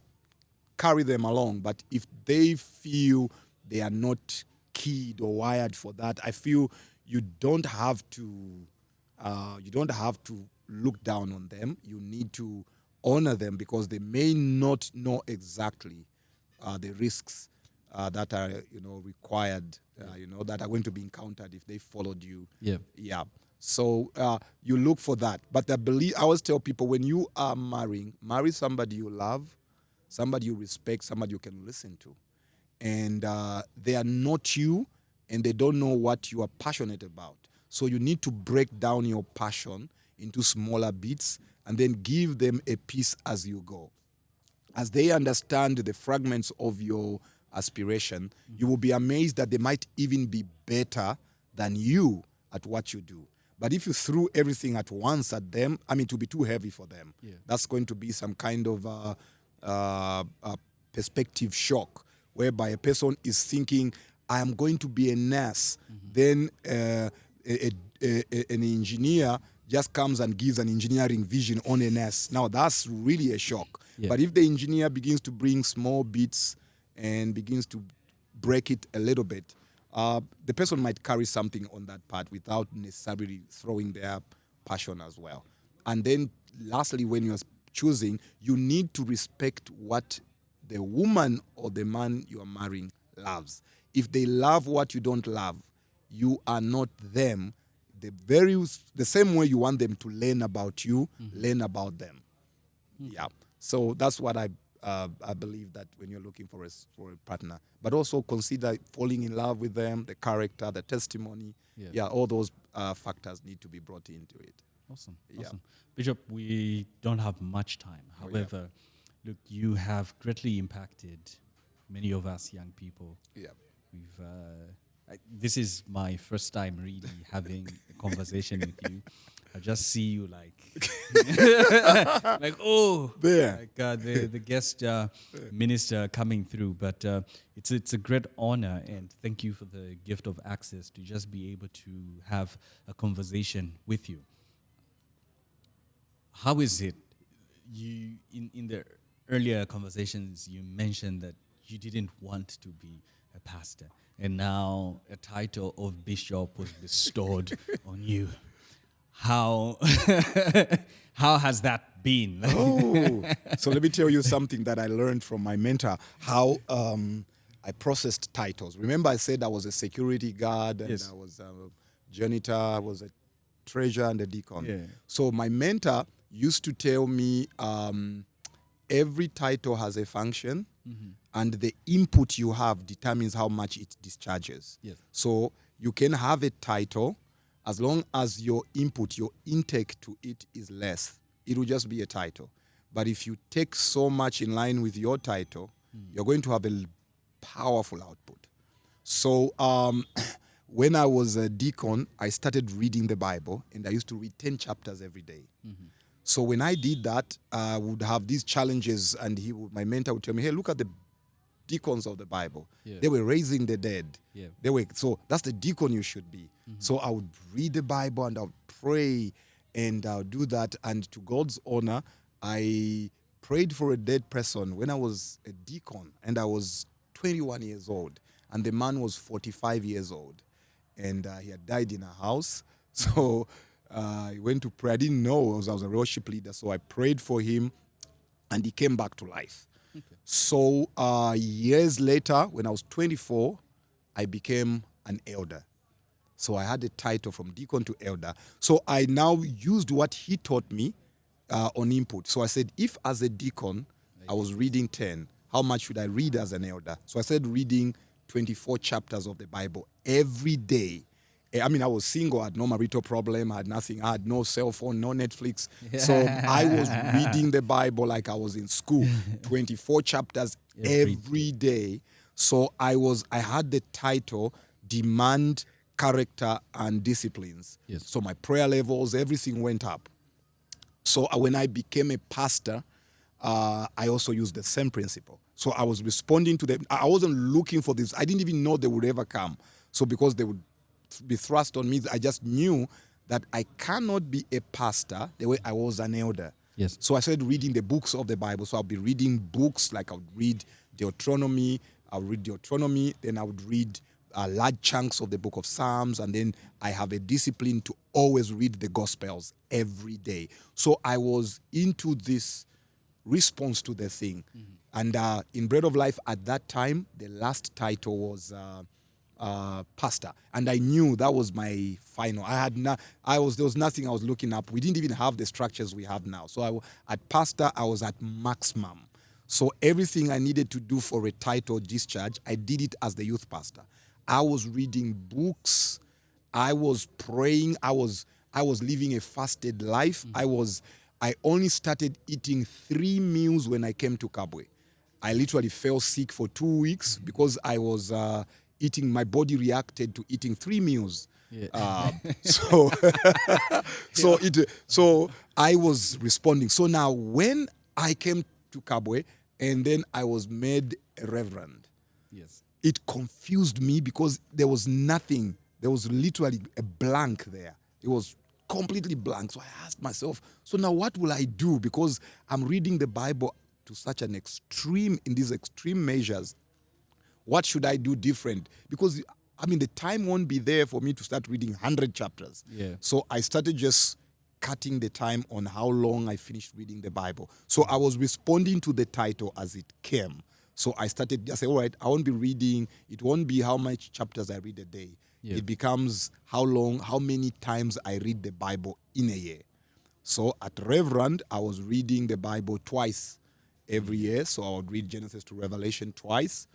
carry them along. But if they feel they are not keyed or wired for that, I feel you don't have to look down on them. You need to honor them because they may not know exactly the risks that are required, that are going to be encountered if they followed you. Yeah. So you look for that. But I always tell people, when you are marrying, marry somebody you love, somebody you respect, somebody you can listen to. And they are not you, and they don't know what you are passionate about. So you need to break down your passion into smaller bits and then give them a piece as you go. as they understand the fragments of your aspiration, you will be amazed that they might even be better than you at what you do. But if you threw everything at once at them, I mean, it will be too heavy for them. Yeah. That's going to be some kind of perspective shock, whereby a person is thinking, I am going to be a nurse. Then an engineer just comes and gives an engineering vision on a nurse. Now, that's really a shock. Yeah. But if the engineer begins to bring small bits and begins to break it a little bit, the person might carry something on that part without necessarily throwing their passion as well. And then lastly, when you're choosing, you need to respect what the woman or the man you are marrying loves. If they love what you don't love, you are not them. The same way you want them to learn about you, learn about them. Yeah. So that's what I believe, that when you're looking for a partner, but also consider falling in love with them, the character, the testimony. Yeah, all those factors need to be brought into it. Awesome. Yeah. Awesome. Bishop, we don't have much time. However, look, you have greatly impacted many of us young people. Yeah. We've this is my first time really having a conversation with you. I just see you like There. like the guest minister coming through. But it's a great honor, and thank you for the gift of access to just be able to have a conversation with you. How is it? You in the earlier conversations you mentioned that you didn't want to be a pastor, and now a title of bishop was bestowed on you. How has that been? So let me tell you something that I learned from my mentor, how I processed titles. Remember I said I was a security guard, and Yes. I was a janitor, I was a treasurer and a deacon. Yeah. So my mentor used to tell me every title has a function, and the input you have determines how much it discharges. Yes. So you can have a title, as long as your input, your intake to it is less, it will just be a title. But if you take so much in line with your title, you're going to have a powerful output. So when I was a deacon, I started reading the Bible, and I used to read 10 chapters every day. So when I did that, I would have these challenges, and my mentor would tell me, hey, look at the deacons of the Bible. Yeah. They were raising the dead. Yeah. So that's the deacon you should be. So I would read the Bible, and I would pray, and I would do that. And to God's honor, I prayed for a dead person when I was a deacon, and I was 21 years old, and the man was 45 years old, and he had died in a house. So I went to pray. I didn't know I was a worship leader, so I prayed for him, and he came back to life. Okay. So years later, when I was 24, I became an elder. So I had a title from deacon to elder. So I now used what he taught me on input. So I said, if as a deacon, I was reading 10, how much should I read as an elder? So I started reading 24 chapters of the Bible every day. I mean, I was single, I had no marital problem, I had nothing, I had no cell phone, no Netflix. So I was reading the Bible like I was in school, 24 chapters every day. So I had the title, Demand, Character, and Disciplines. Yes. So my prayer levels, everything went up. So when I became a pastor, I also used the same principle. So I was responding to them. I wasn't looking for this. I didn't even know they would ever come. So because they would be thrust on me, I just knew that I cannot be a pastor the way I was an elder. Yes. So I started reading the books of the Bible. So I'll be reading books, like I would read Deuteronomy, then I would read large chunks of the book of Psalms, and then I have a discipline to always read the Gospels every day. So I was into this response to the thing. And in Bread of Life at that time, the last title was pastor, and I knew that was my final. There was nothing I was looking up. We didn't even have the structures we have now. So at pastor, I was at maximum. So everything I needed to do for a title discharge, I did it as the youth pastor. I was reading books. I was praying. I was living a fasted life. I was I only started eating 3 meals when I came to Kaumbe. I literally fell sick for 2 weeks because I was eating. My body reacted to eating 3 meals. Yeah. So, so I was responding. So now, when I came to Kaumbe and then I was made a reverend, Yes. it confused me because there was nothing. There was literally a blank there. It was completely blank. So I asked myself, so now what will I do? Because I'm reading the Bible to such an extreme, in these extreme measures. What should I do different? Because, I mean, the time won't be there for me to start reading 100 chapters. Yeah. So I started just cutting the time on how long I finished reading the Bible. So I was responding to the title as it came. So I started just say, all right, I won't be reading. It won't be how much chapters I read a day. Yeah. It becomes how many times I read the Bible in a year. So at Reverend, I was reading the Bible twice every year. So I would read Genesis to Revelation twice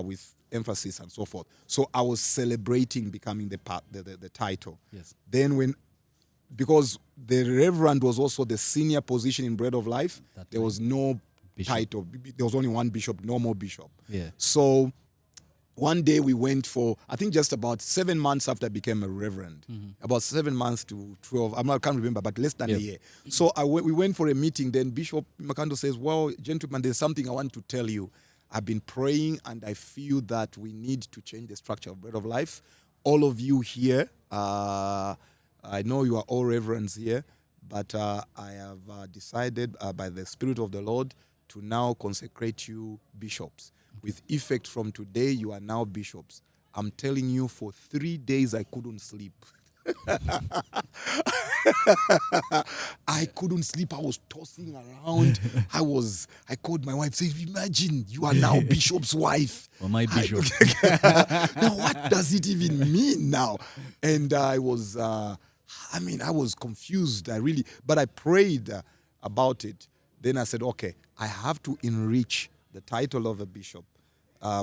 with emphasis and so forth. So I was celebrating becoming the title. Yes. Then because the Reverend was also the senior position in Bread of Life, there was no Bishop. title. There was only one bishop, no more bishop. Yeah. So one day we went for, I think just about 7 months after I became a reverend, about 7 months to 12, I can't remember, but less than a year. So we went for a meeting. Then Bishop Makando says, well, gentlemen, there's something I want to tell you. I've been praying and I feel that we need to change the structure of Bread of Life. All of you here, I know you are all reverends here, but I have decided by the Spirit of the Lord to now consecrate you bishops. With effect from today, you are now bishops. I'm telling you, for 3 days, I couldn't sleep. I couldn't sleep. I was tossing around. I called my wife, said, imagine you are now bishop's wife. Well, my bishop. Now, what does it even mean now? And I was confused. But I prayed about it. Then I said, okay, I have to enrich the title of a bishop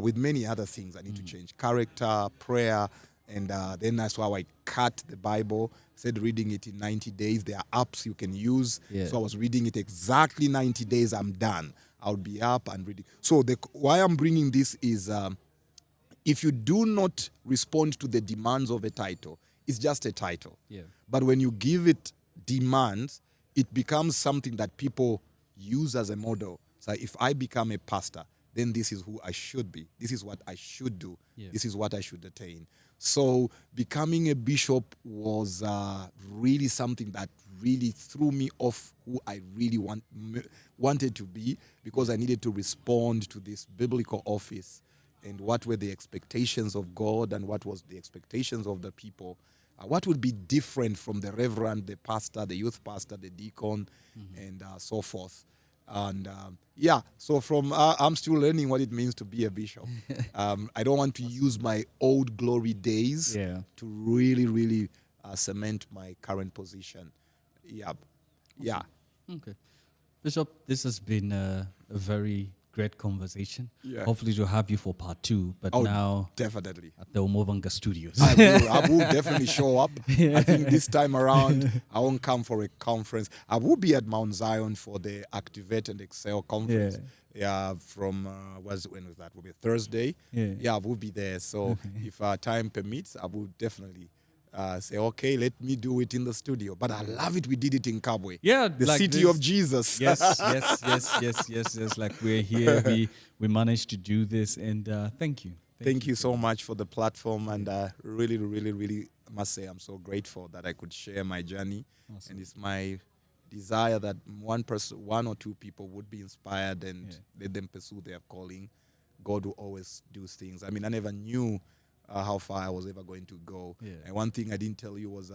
with many other things I need to change. Character, prayer, and then that's why I cut the Bible, said reading it in 90 days. There are apps you can use. Yeah. So I was reading it exactly 90 days, I'm done. I'll be up and reading. So why I'm bringing this is if you do not respond to the demands of a title, it's just a title. Yeah. But when you give it demands, it becomes something that people use as a model. So if I become a pastor, then this is who I should be. This is what I should do. Yeah. This is what I should attain. So becoming a bishop was really something that really threw me off who I really wanted to be, because I needed to respond to this biblical office and what were the expectations of God and what was the expectations of the people. What would be different from the reverend, the pastor, the youth pastor, the deacon, and so forth. And so I'm still learning what it means to be a bishop. I don't want to use my old glory days to really, really cement my current position. Yeah. Okay. Bishop, this has been a very great conversation. Yeah. Hopefully to have you for part 2, but now definitely at the Umubanga studios. I will definitely show up. I think this time around I won't come for a conference. I will be at Mount Zion for the Activate and Excel conference. From when was that? Will be Thursday. I will be there. So if time permits, I will definitely say, okay, let me do it in the studio. But I love it. We did it in Kaumbe. Yeah, the like city this. of Jesus. Yes. Like we're here, we managed to do this, and thank you. Thank you so much for the platform, and really, really, really must say I'm so grateful that I could share my journey. Awesome. And it's my desire that one or two people would be inspired and let them pursue their calling. God will always do things. I mean, I never knew how far I was ever going to go. And one thing I didn't tell you was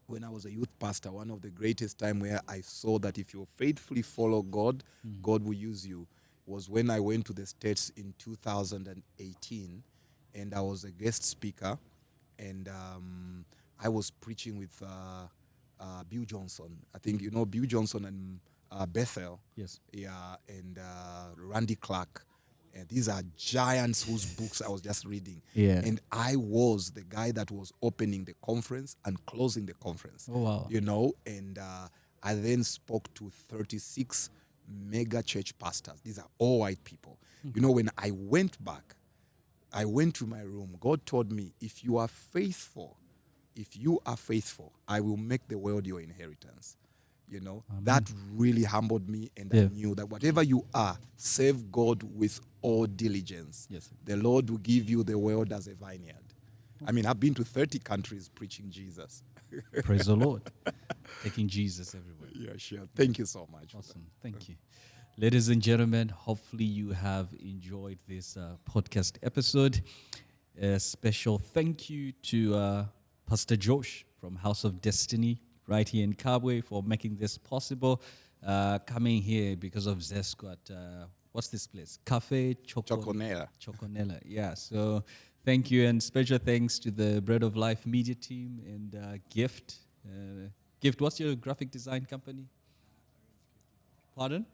when I was a youth pastor, one of the greatest time where I saw that if you faithfully follow God, God will use you, was when I went to the States in 2018, and I was a guest speaker, and I was preaching with Bill Johnson. I think you know Bill Johnson and Bethel. Yes. Yeah, and Randy Clark. And these are giants whose books I was just reading. Yeah. And I was the guy that was opening the conference and closing the conference. Oh, wow. You know, and I then spoke to 36 mega church pastors. These are all white people. You know, when I went back, I went to my room. God told me, if you are faithful, I will make the world your inheritance. You know, that really humbled me, and I knew that whatever you are, serve God with all diligence. Yes. The Lord will give you the world as a vineyard. I mean, I've been to 30 countries preaching Jesus. Praise the Lord. Taking Jesus everywhere. Yeah, sure. Thank you so much. Awesome. Thank you. Ladies and gentlemen, hopefully you have enjoyed this podcast episode. A special thank you to Pastor Josh from House of Destiny right here in Kaumbe for making this possible. Coming here because of Zesco at, what's this place? Cafe Choconella. Choconella. Yeah, so thank you, and special thanks to the Bread of Life media team and Gift. Gift, what's your graphic design company? Pardon?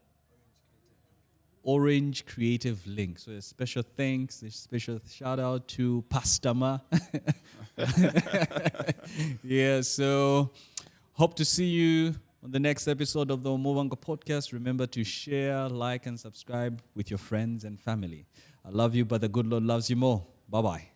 Orange Creative Link. So a special thanks, a special shout out to Pastor Ma. Yeah, so hope to see you on the next episode of the Umubanga podcast. Remember to share, like, and subscribe with your friends and family. I love you, but the good Lord loves you more. Bye-bye.